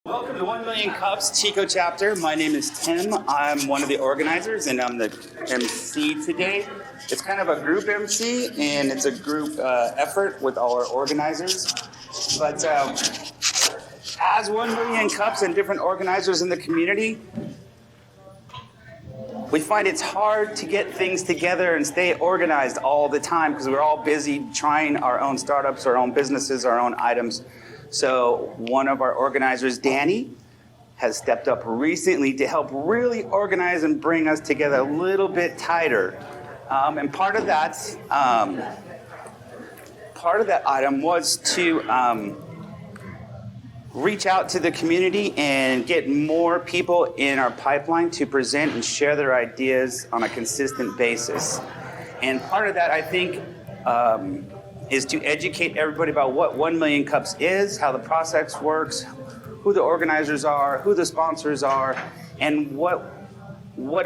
Welcome to 1 Million Cups Chico chapter. My name is Tim. I'm one of the organizers and I'm the MC today. It's kind of a group MC and it's a group effort with all our organizers. But as 1 Million Cups and different organizers in the community, we find it's hard to get things together and stay organized all the time because we're all busy trying our own startups, our own businesses, our own items. So one of our organizers, Danie, has stepped up recently to help really organize and bring us together a little bit tighter. And part of that item was to reach out to the community and get more people in our pipeline to present and share their ideas on a consistent basis. And part of that, I think, is to educate everybody about what 1 Million Cups is, how the process works, who the organizers are, who the sponsors are, and what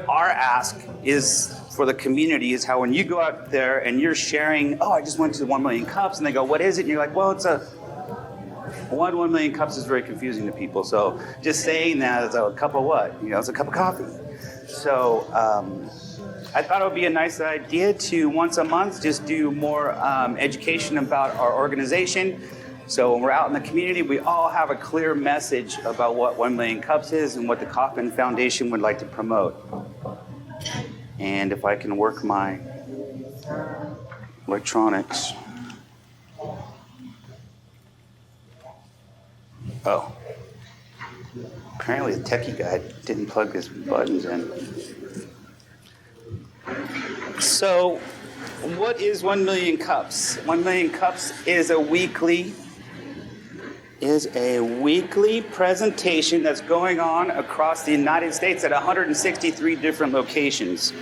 our ask is for the community is how when you go out there and you're sharing, I just went to the 1 Million Cups, and they go, what is it? And you're like, well, it's 1 million cups is very confusing to people. So just saying that it's a cup of what? It's a cup of coffee. So I thought it would be a nice idea to once a month just do more education about our organization. So when we're out in the community, we all have a clear message about what 1 Million Cups is and what the Kauffman Foundation would like to promote. And if I can work my electronics. Oh, apparently the techie guy didn't plug his buttons in. So, what is 1 Million Cups? 1 Million Cups is a weekly presentation that's going on across the United States at 163 different locations.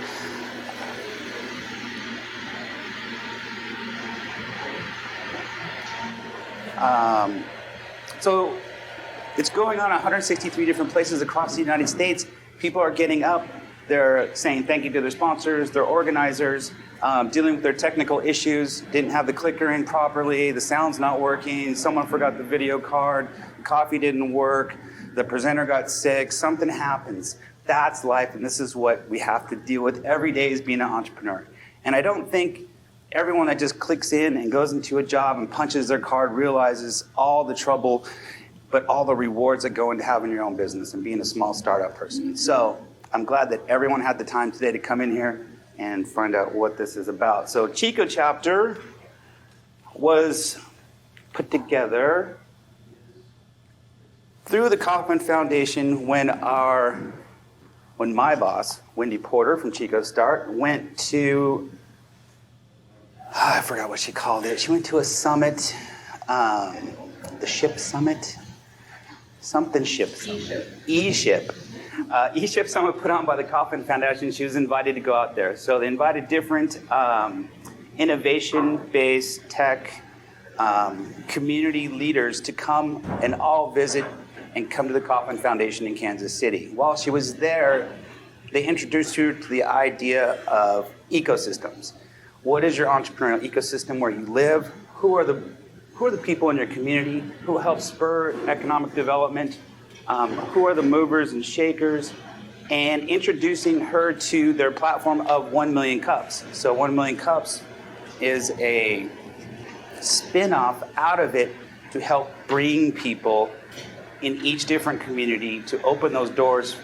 So it's going on 163 different places across the United States. People are getting up. They're saying thank you to their sponsors, their organizers, dealing with their technical issues, didn't have the clicker in properly, the sound's not working, someone forgot the video card, the coffee didn't work, the presenter got sick, something happens. That's life, and this is what we have to deal with every day as being an entrepreneur. And I don't think everyone that just clicks in and goes into a job and punches their card realizes all the trouble, but all the rewards that go into having your own business and being a small startup person. So I'm glad that everyone had the time today to come in here and find out what this is about. So Chico chapter was put together through the Kauffman Foundation when my boss, Wendy Porter from Chico Start, went to, I forgot what she called it. She went to a summit, the ship summit, something ship summit, E-ship. E-ship summit put on by the Kauffman Foundation. She was invited to go out there. So they invited different innovation-based tech community leaders to come and all visit and come to the Kauffman Foundation in Kansas City. While she was there, they introduced her to the idea of ecosystems. What is your entrepreneurial ecosystem where you live? Who are the people in your community? Who help spur economic development? Who are the movers and shakers? And introducing her to their platform of 1 Million Cups. So 1 Million Cups is a spin-off out of it to help bring people in each different community to open those doors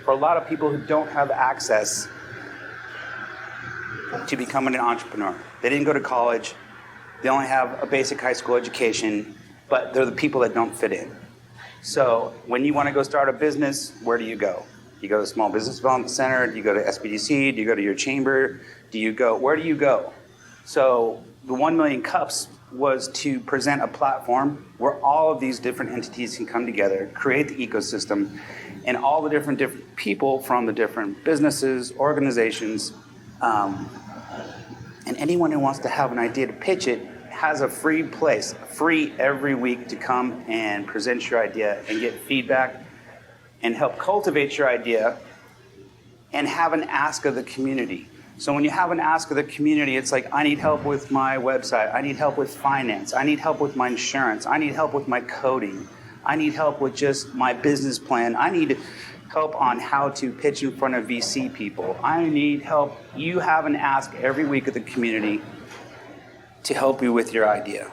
for a lot of people who don't have access to becoming an entrepreneur. They didn't go to college. They only have a basic high school education, but they're the people that don't fit in. So when you want to go start a business, where do you go? Do you go to the Small Business Development Center? Do you go to SBDC? Do you go to your chamber? Where do you go? So the 1 Million Cups was to present a platform where all of these different entities can come together, create the ecosystem, and all the different people from the different businesses, organizations, and anyone who wants to have an idea to pitch it has a free place, free every week to come and present your idea and get feedback and help cultivate your idea and have an ask of the community. So when you have an ask of the community, it's like, I need help with my website. I need help with finance. I need help with my insurance. I need help with my coding. I need help with just my business plan. I need help on how to pitch in front of VC people. I need help. You have an ask every week of the community to help you with your idea.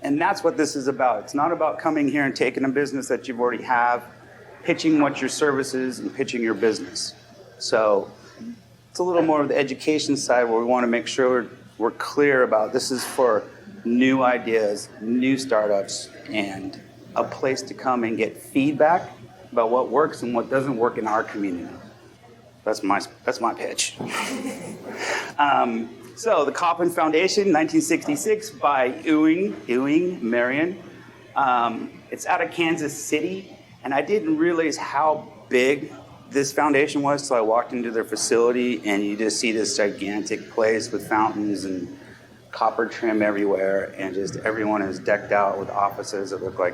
And that's what this is about. It's not about coming here and taking a business that you already have, pitching what your service is, and pitching your business. So it's a little more of the education side where we want to make sure we're clear about this is for new ideas, new startups, and a place to come and get feedback about what works and what doesn't work in our community. That's my pitch. So the Kauffman Foundation, 1966, by Ewing Marion. It's out of Kansas City, and I didn't realize how big this foundation was until I walked into their facility, and you just see this gigantic place with fountains and copper trim everywhere, and just everyone is decked out with offices that look like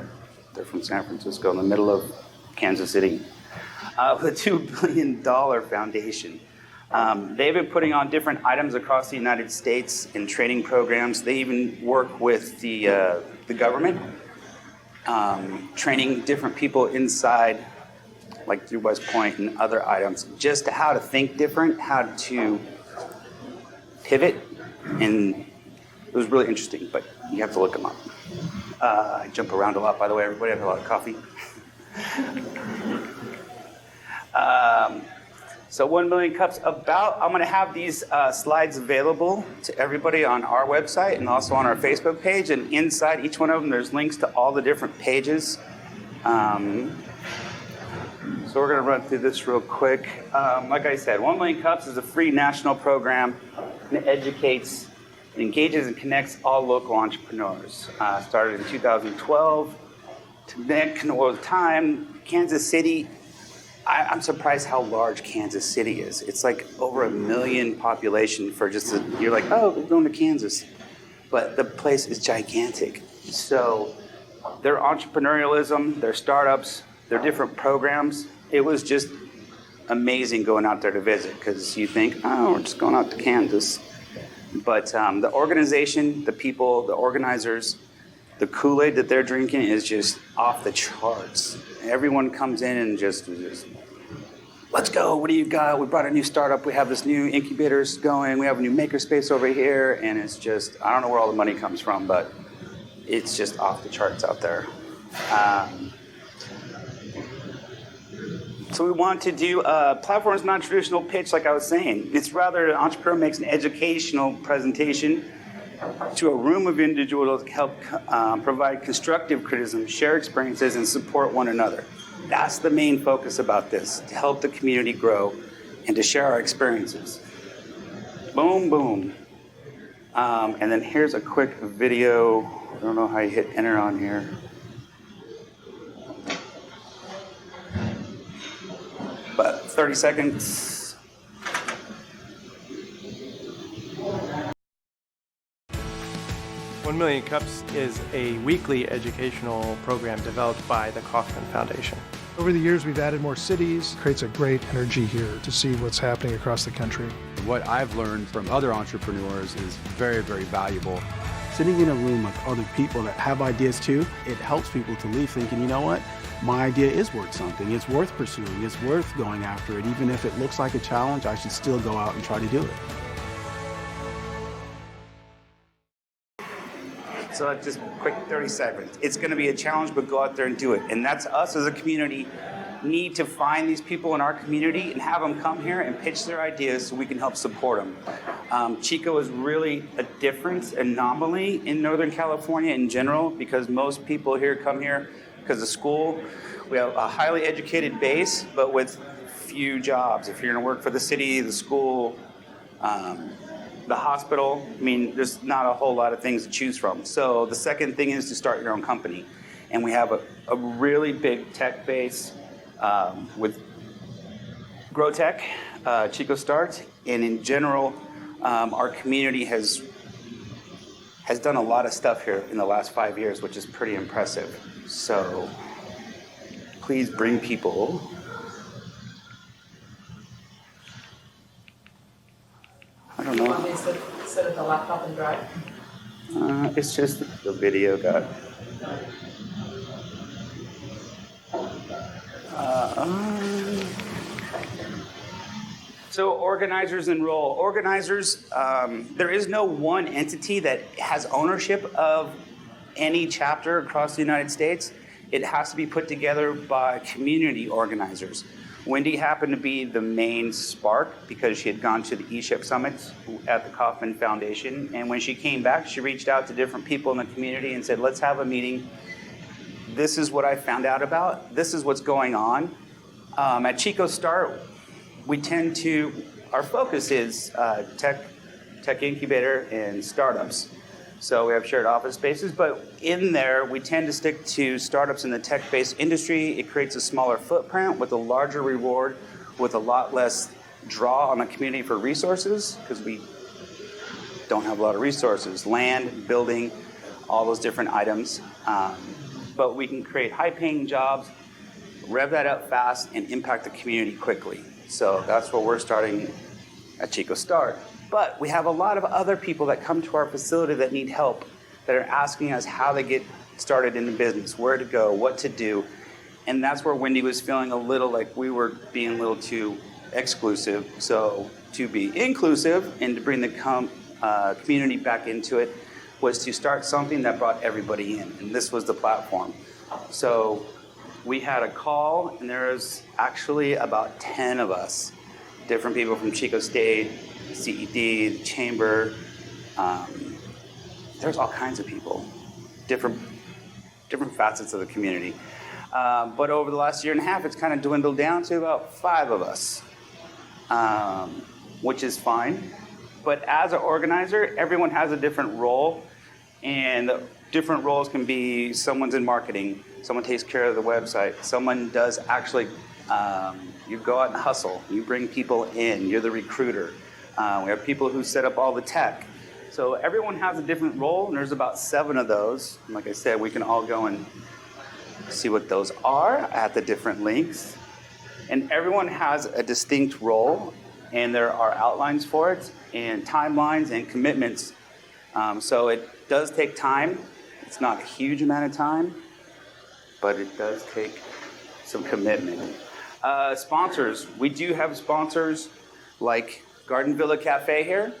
they're from San Francisco in the middle of Kansas City. With a $2 billion foundation. They've been putting on different items across the United States in training programs. They even work with the government, training different people inside, like through West Point and other items, just to how to think different, how to pivot, and it was really interesting, but you have to look them up. I jump around a lot, by the way, everybody. I have a lot of coffee. So 1 million cups I'm going to have these slides available to everybody on our website and also on our Facebook page. And inside each one of them, there's links to all the different pages. So we're going to run through this real quick. Like I said, 1 million cups is a free national program that educates, engages, and connects all local entrepreneurs. Started in 2012. To the time, Kansas City, I'm surprised how large Kansas City is. It's like over 1 million population for just you're like, oh, we're going to Kansas. But the place is gigantic. So their entrepreneurialism, their startups, their different programs, it was just amazing going out there to visit because you think, oh, we're just going out to Kansas. But the organization, the people, the organizers, the Kool-Aid that they're drinking is just off the charts. Everyone comes in and just let's go, what do you got? We brought a new startup, we have this new incubators going, we have a new makerspace over here, and it's just, I don't know where all the money comes from, but it's just off the charts out there. So we want to do a platform's non-traditional pitch, like I was saying. It's rather an entrepreneur makes an educational presentation to a room of individuals to help provide constructive criticism, share experiences, and support one another. That's the main focus about this, to help the community grow and to share our experiences. Boom, boom. And then here's a quick video. I don't know how you hit enter on here. But 30 seconds. One Million Cups is a weekly educational program developed by the Kauffman Foundation. Over the years, we've added more cities. It creates a great energy here to see what's happening across the country. What I've learned from other entrepreneurs is very, very valuable. Sitting in a room with other people that have ideas too, it helps people to leave thinking, you know what? My idea is worth something. It's worth pursuing. It's worth going after it. Even if it looks like a challenge, I should still go out and try to do it. So just quick 30 seconds. It's going to be a challenge, but go out there and do it. And that's us as a community need to find these people in our community and have them come here and pitch their ideas so we can help support them. Chico is really a different anomaly in Northern California in general because most people here come here because of school. We have a highly educated base, but with few jobs. If you're going to work for the city, the school, the hospital, I mean, there's not a whole lot of things to choose from. So the second thing is to start your own company. And we have a really big tech base with Grow Tech, Chico Start, and in general, our community has done a lot of stuff here in the last 5 years, which is pretty impressive. So please bring people. I don't know. You want me to sit at the laptop and drive? It's just the video got. So organizers and role. Organizers, there is no one entity that has ownership of any chapter across the United States. It has to be put together by community organizers. Wendy happened to be the main spark because she had gone to the eShip Summits at the Kauffman Foundation. And when she came back, she reached out to different people in the community and said, let's have a meeting. This is what I found out about. This is what's going on. At Chico Start, our focus is tech incubator and startups. So we have shared office spaces, but in there, we tend to stick to startups in the tech-based industry. It creates a smaller footprint with a larger reward, with a lot less draw on the community for resources, because we don't have a lot of resources, land, building, all those different items. But we can create high-paying jobs, rev that up fast, and impact the community quickly. So that's what we're starting at Chico Start. But we have a lot of other people that come to our facility that need help, that are asking us how they get started in the business, where to go, what to do. And that's where Wendy was feeling a little like we were being a little too exclusive. So to be inclusive and to bring the community back into it was to start something that brought everybody in. And this was the platform. So we had a call, and there was actually about 10 of us, different people from Chico State, CED, the Chamber. There's all kinds of people, different facets of the community. But over the last year and a half, it's kind of dwindled down to about 5 of us, which is fine. But as an organizer, everyone has a different role, and the different roles can be someone's in marketing, someone takes care of the website, someone does actually, you go out and hustle, you bring people in, you're the recruiter. We have people who set up all the tech. So everyone has a different role, and there's about 7 of those. And like I said, we can all go and see what those are at the different links. And everyone has a distinct role, and there are outlines for it, and timelines and commitments. So it does take time. It's not a huge amount of time, but it does take some commitment. Sponsors. We do have sponsors like Garden Villa Cafe here.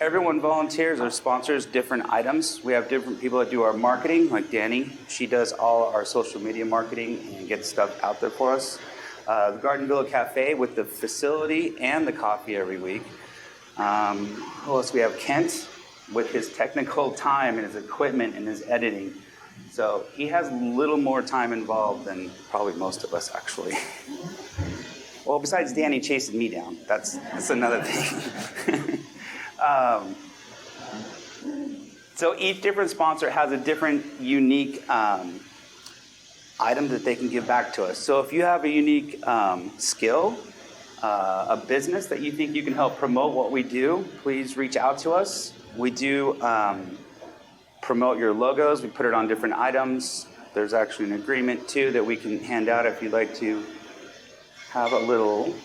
Everyone volunteers or sponsors different items. We have different people that do our marketing, like Danie. She does all our social media marketing and gets stuff out there for us. The Garden Villa Cafe with the facility and the coffee every week. Who else? We have Kent with his technical time and his equipment and his editing. So he has a little more time involved than probably most of us, actually. Well, besides Danie chasing me down, that's another thing. So each different sponsor has a different unique item that they can give back to us. So if you have a unique skill, a business that you think you can help promote what we do, please reach out to us. We do promote your logos. We put it on different items. There's actually an agreement, too, that we can hand out if you'd like to have a little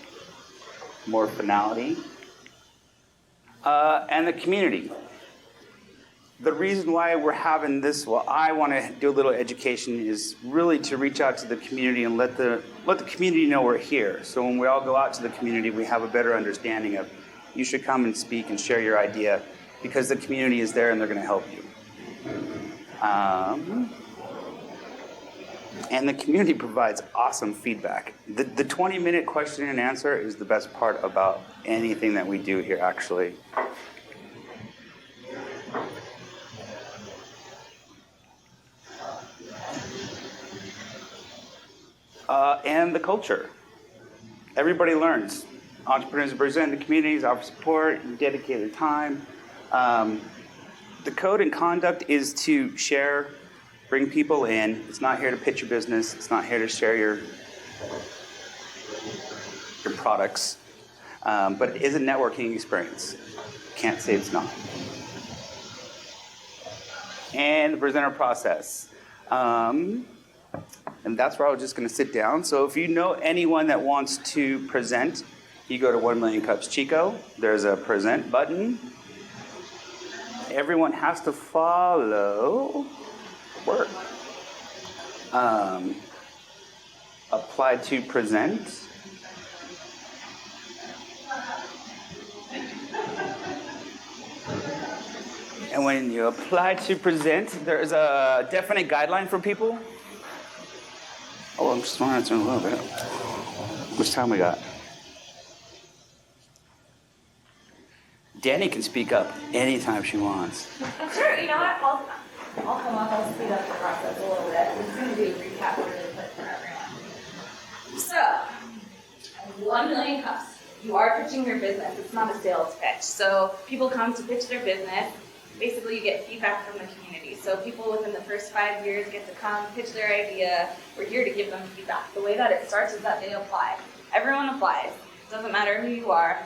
more finality. And the community. The reason why we're having this, well, I want to do a little education, is really to reach out to the community and let the community know we're here. So when we all go out to the community, we have a better understanding of, you should come and speak and share your idea, because the community is there and they're going to help you. And the community provides awesome feedback. The 20-minute question and answer is the best part about anything that we do here, actually. And the culture. Everybody learns. Entrepreneurs present the communities, offer support, and dedicate their time. The code and conduct is to share, bring people in. It's not here to pitch your business. It's not here to share your products. But it is a networking experience. Can't say it's not. And the presenter process. And that's where I was just going to sit down. So if you know anyone that wants to present, you go to 1 Million Cups Chico. There's a present button. Everyone has to follow work. apply to present. And when you apply to present, there's a definite guideline for people. Oh, I'm just wanting to turn a little bit. Which time we got? Danie can speak up anytime she wants. Sure, you know what? I'll come up, I'll speed up the process a little bit. I'm just going to do a recap really quick for everyone. So, 1 million cups. You are pitching your business. It's not a sales pitch. So people come to pitch their business. Basically, you get feedback from the community. So people within the first 5 years get to come, pitch their idea. We're here to give them feedback. The way that it starts is that they apply. Everyone applies. Doesn't matter who you are.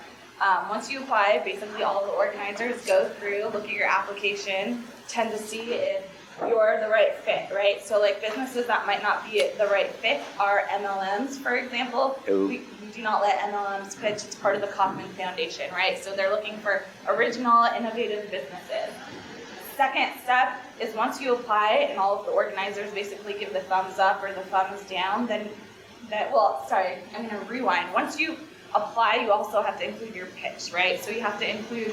Once you apply, basically all the organizers go through, look at your application, tend to see if you're the right fit, right? So like businesses that might not be the right fit are MLMs, for example. We do not let MLMs pitch. It's part of the Kauffman Foundation, right? So they're looking for original, innovative businesses. Second step is once you apply and all of the organizers basically give the thumbs up or the thumbs down, I'm going to rewind. Once you apply, you also have to include your pitch, right? So you have to include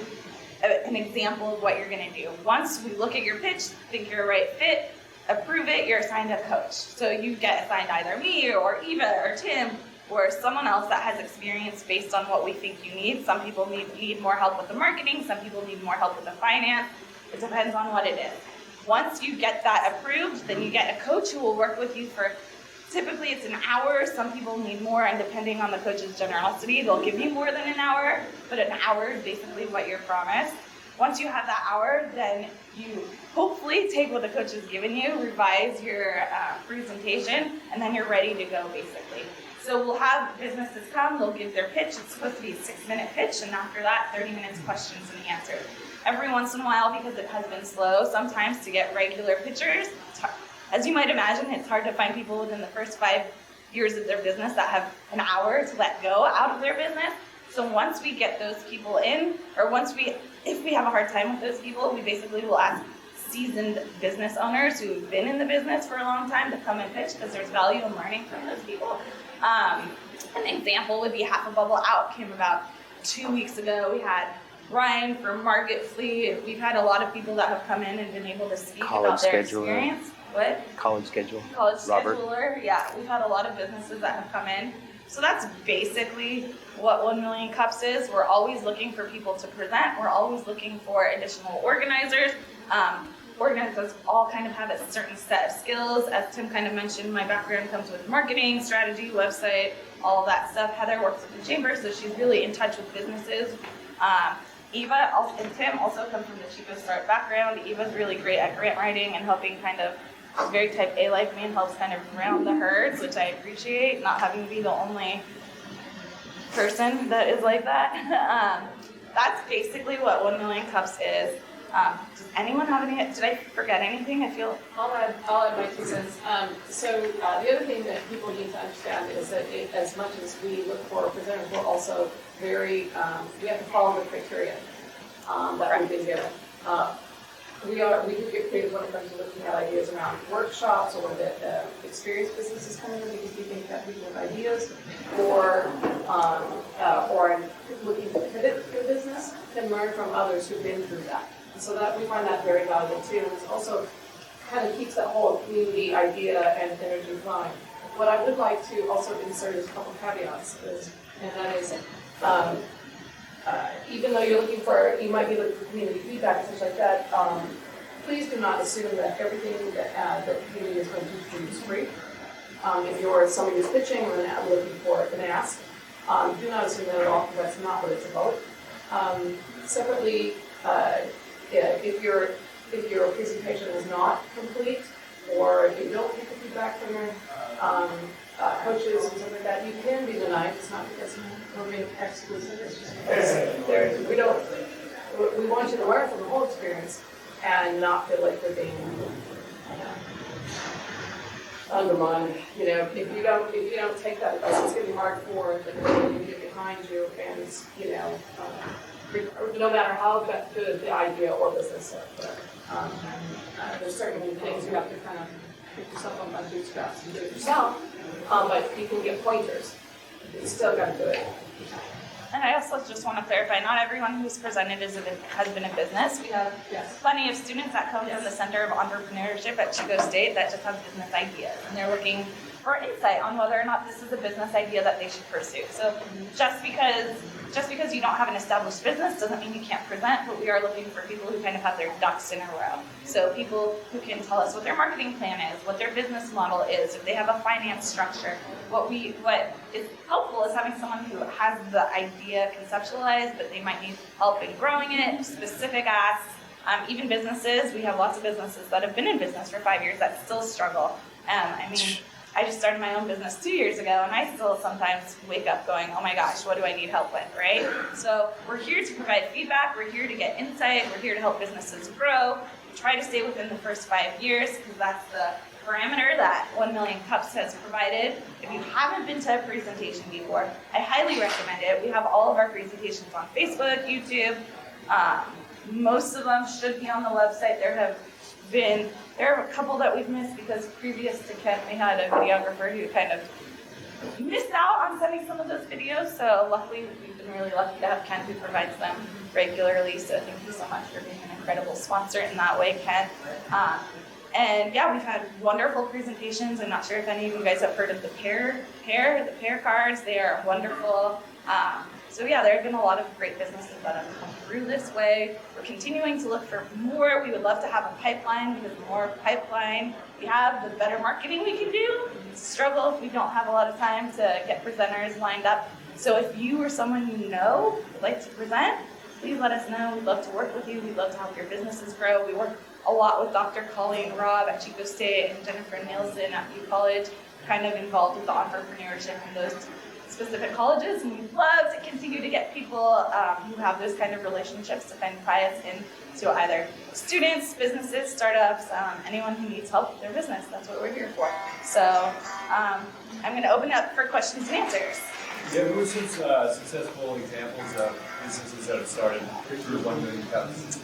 an example of what you're going to do. Once we look at your pitch, think you're a right fit, approve it, you're assigned a coach. So you get assigned either me or Eva or Tim or someone else that has experience based on what we think you need. Some people need more help with the marketing, some people need more help with the finance. It depends on what it is. Once you get that approved, then you get a coach who will work with you for, typically it's an hour. Some people need more, and depending on the coach's generosity, they'll give you more than an hour, but an hour is basically what you're promised. Once you have that hour, then you hopefully take what the coach has given you, revise your presentation, and then you're ready to go, basically. So we'll have businesses come, they'll give their pitch. It's supposed to be a 6-minute pitch, and after that, 30 minutes questions and answers. Every once in a while, because it has been slow, sometimes to get regular pitchers, as you might imagine, it's hard to find people within the first 5 years of their business that have an hour to let go out of their business. So once we get those people in, or if we have a hard time with those people, we basically will ask seasoned business owners who've been in the business for a long time to come and pitch, because there's value in learning from those people. An example would be Half a Bubble Out came about 2 weeks ago. We had Ryan from Market Fleet. We've had a lot of people that have come in and been able to speak about their experience. What? College schedule. Robert. Scheduler. Yeah, we've had a lot of businesses that have come in. So that's basically what 1 Million Cups is. We're always looking for people to present. We're always looking for additional organizers. Organizers all kind of have a certain set of skills. As Tim kind of mentioned, my background comes with marketing, strategy, website, all of that stuff. Heather works with the chamber, so she's really in touch with businesses. Eva and Tim also come from the Chico Start background. Eva's really great at grant writing and helping she's very type A like me and helps kind of round the herds, which I appreciate, not having to be the only person that is like that. That's basically what 1 Million Cups is. Does anyone have any, did I forget anything? I'll add my 2 cents. The other thing that people need to understand is that as much as we look for presenters, we're also we have to follow the criteria that we've been given. We do get creative when it comes to looking at ideas around workshops or the experienced businesses coming in because we think that people have ideas or looking to pivot their business can learn from others who've been through that. And so that we find that very valuable too. And it's also kind of keeps that whole community idea and energy flowing. What I would like to also insert is a couple caveats, and that is even though you might be looking for community feedback and such like that, please do not assume that everything that the community is going to do for you is free. If you're somebody who's pitching or looking for an ask, do not assume that at all, because that's not what it's about. Separately, if your presentation is not complete, or if you don't get the feedback from your coaches and stuff like that, you can be denied. It's not because we're being exclusive. It's just because we want you to learn from the whole experience and not feel like they're being undermined. If you don't take that advice, it's going to be hard for the community to get behind you, and no matter how good the idea or business is. There's certain things you have to kind of pick yourself up by the bootstraps and do it yourself, but people get pointers. You still got to do it. And I also just want to clarify, not everyone who's presented has been in business. We have plenty of students that come from the Center of Entrepreneurship at Chico State that just have business ideas, and they're looking for insight on whether or not this is a business idea that they should pursue. So just because you don't have an established business doesn't mean you can't present, but we are looking for people who kind of have their ducks in a row. So people who can tell us what their marketing plan is, what their business model is, if they have a finance structure. What is helpful is having someone who has the idea conceptualized, but they might need help in growing it, specific asks. Even businesses, we have lots of businesses that have been in business for 5 years that still struggle. I just started my own business 2 years ago, and I still sometimes wake up going, oh my gosh, what do I need help with, right? So we're here to provide feedback, we're here to get insight, we're here to help businesses grow. We try to stay within the first 5 years, because that's the parameter that 1 Million Cups has provided. If you haven't been to a presentation before, I highly recommend it. We have all of our presentations on Facebook, YouTube. Most of them should be on the website. There are a couple that we've missed because previous to Ken, we had a videographer who kind of missed out on sending some of those videos. So luckily, we've been really lucky to have Ken who provides them regularly. So thank you so much for being an incredible sponsor in that way, Ken. And yeah, we've had wonderful presentations. I'm not sure if any of you guys have heard of the pear cards. They are wonderful. So yeah, there have been a lot of great businesses that have come through this way. We're continuing to look for more. We would love to have a pipeline, because the more pipeline we have, the better marketing we can do. It's a struggle if we don't have a lot of time to get presenters lined up. So if you or someone you know would like to present, please let us know. We'd love to work with you. We'd love to help your businesses grow. We work a lot with Dr. Colleen Robb at Chico State and Jennifer Nielsen at U College, kind of involved with the entrepreneurship in those specific colleges, and we'd love to continue to get people who have those kind of relationships to kind of tie us into either students, businesses, startups, anyone who needs help with their business. That's what we're here for. So I'm going to open up for questions and answers. Yeah, who are some successful examples of businesses that have started through 1 Million Cups?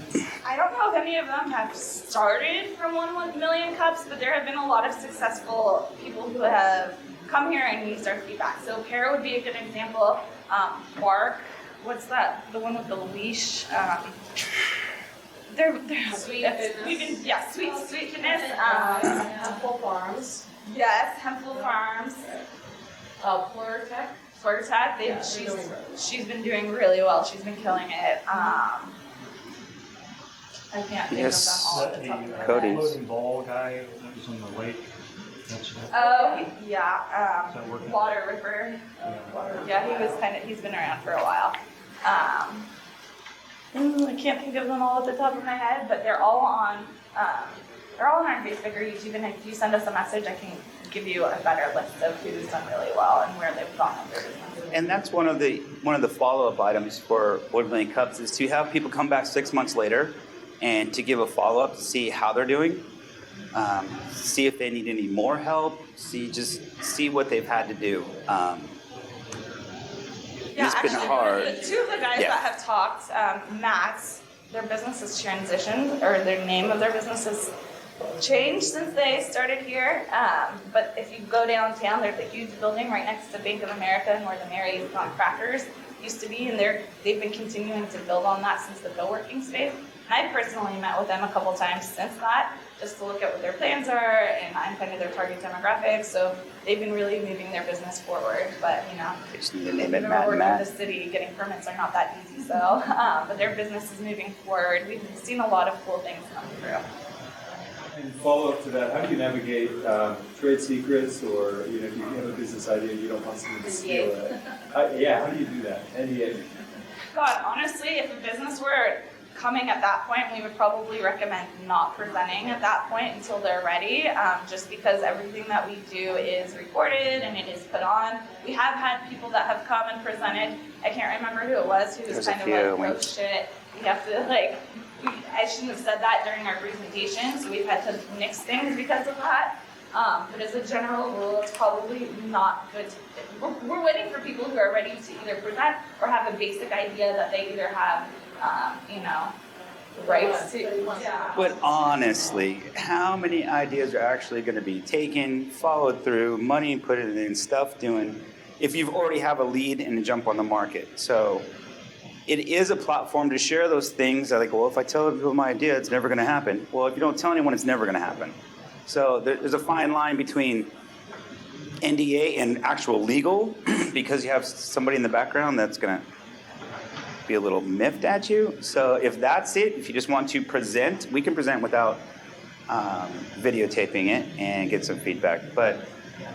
I don't know if any of them have started from 1 Million Cups, but there have been a lot of successful people who have come here and used our feedback. So Pear would be a good example. Bark, what's that? The one with the leash. They're Sweet Fitness. Sweet Fitness. Hempful Farms. Yes, Hempful Farms. Flirtech. She's been doing really well. She's been killing it. I can't think of them all at the top of my head. Cody's. Floating ball guy that was on the lake. Oh, yeah, Water Ripper. Yeah, he's been around for a while. I can't think of them all at the top of my head, but they're all on our Facebook or YouTube, and if you send us a message, I can give you a better list of who's done really well and where they've gone with their business. And that's one of the follow-up items for 1 Million Cups is to have people come back 6 months later and to give a follow-up to see how they're doing. See if they need any more help, see what they've had to do. It's been hard. Two of the guys that have talked, Matt's, their business has transitioned, or their name of their business has changed since they started here. But if you go downtown, there's a huge building right next to Bank of America and where the Mary's Crackers used to be, and they've been continuing to build on that since the co-working space. And I personally met with them a couple times since that, just to look at what their plans are, and I'm kind of their target demographic, so they've been really moving their business forward. But They just need to name it Matt working and Matt. in the city, getting permits are not that easy. So, but their business is moving forward. We've seen a lot of cool things come through. And follow up to that, how do you navigate trade secrets, or if you have a business idea and you don't want someone to steal it? How do you do that? NDA. God, honestly, if a business were coming at that point, we would probably recommend not presenting at that point until they're ready, just because everything that we do is recorded and it is put on. We have had people that have come and presented. I can't remember who it was who was kind of like, oh shit, we have to I shouldn't have said that during our presentation, so we've had to nix things because of that. But as a general rule, it's probably not good. We're waiting for people who are ready to either present or have a basic idea that they either have, Right? But honestly, how many ideas are actually going to be taken, followed through, money put in, stuff doing, if you already have a lead and a jump on the market? So it is a platform to share those things. I think, well, if I tell people my idea, it's never going to happen. Well, if you don't tell anyone, it's never going to happen. So there's a fine line between NDA and actual legal, because you have somebody in the background that's going to be a little miffed at you. So if that's it, if you just want to present, we can present without videotaping it and get some feedback. But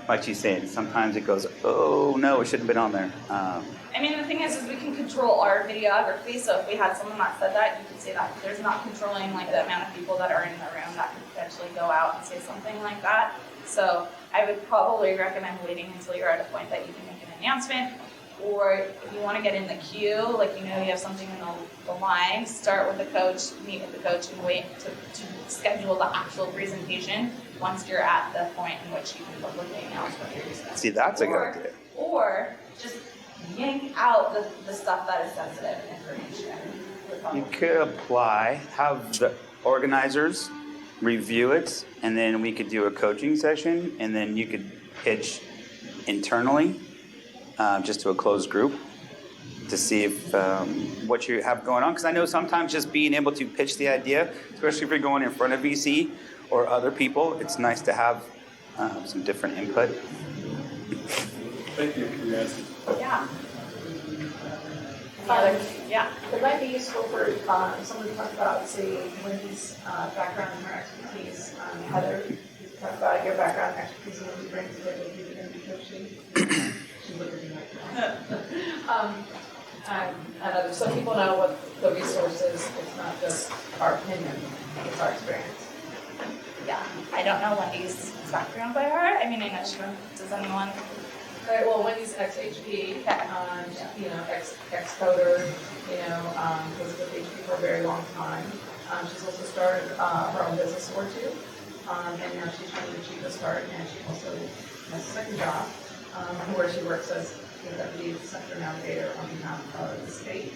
like she's saying, sometimes it goes, oh no, it shouldn't have been on there. I mean, the thing is we can control our videography, so if we had someone that said that, you could say that. There's not controlling like the amount of people that are in the room that could potentially go out and say something like that. So I would probably recommend waiting until you're at a point that you can make an announcement, or if you want to get in the queue, like you have something in the line, start with the coach, meet with the coach, and wait to schedule the actual presentation once you're at the point in which you can publicly announce what you're discussing. See, that's a good idea. Or just yank out the stuff that is sensitive information. You could apply, have the organizers review it, and then we could do a coaching session, and then you could pitch internally, just to a closed group, to see if what you have going on. Because I know sometimes just being able to pitch the idea, especially if you're going in front of VC or other people, it's nice to have some different input. Thank you for your answer. Yeah. Yeah. It might be useful for someone to talk about, say, Wendy's background and her expertise. Heather, talk about your background and expertise and what you bring to the table if you're going to be coaching. She looked at me like and others. So people know what the resource is. It's not just our opinion, it's our experience. Yeah. I don't know Wendy's background by heart. I mean, I know she does anyone. Right, well, Wendy's ex-HP, ex-coder, was with HP for a very long time. She's also started her own business or two, and now she's trying to achieve a start, and she also has a second job where she works as deputy sector navigator on behalf of the state.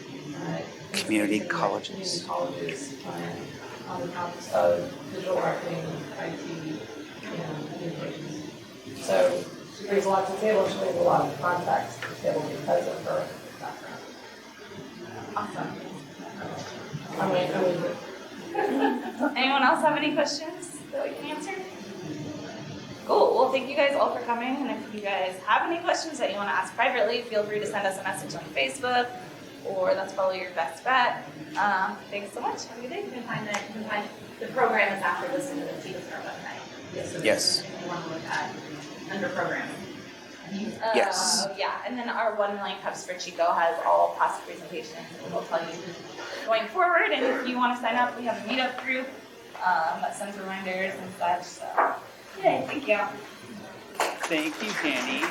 Community colleges. Community colleges on the topics of digital marketing, IT, and communications. So she brings a lot to the table, and she brings a lot of contacts to the table because of her background. Awesome. Anyone else have any questions that we can answer? Cool. Well, thank you guys all for coming. And if you guys have any questions that you want to ask privately, feel free to send us a message on Facebook, or that's probably your best bet. Thanks so much. Have a good day. You can find the program is after this into the Chico website. Yes. If you want to look at under programming. Yes. Yeah, and then our 1 million cups for Chico has all past presentations, and we'll tell you going forward. And if you want to sign up, we have a meetup group that sends reminders and such. So, yay, thank you. Thank you, Danie.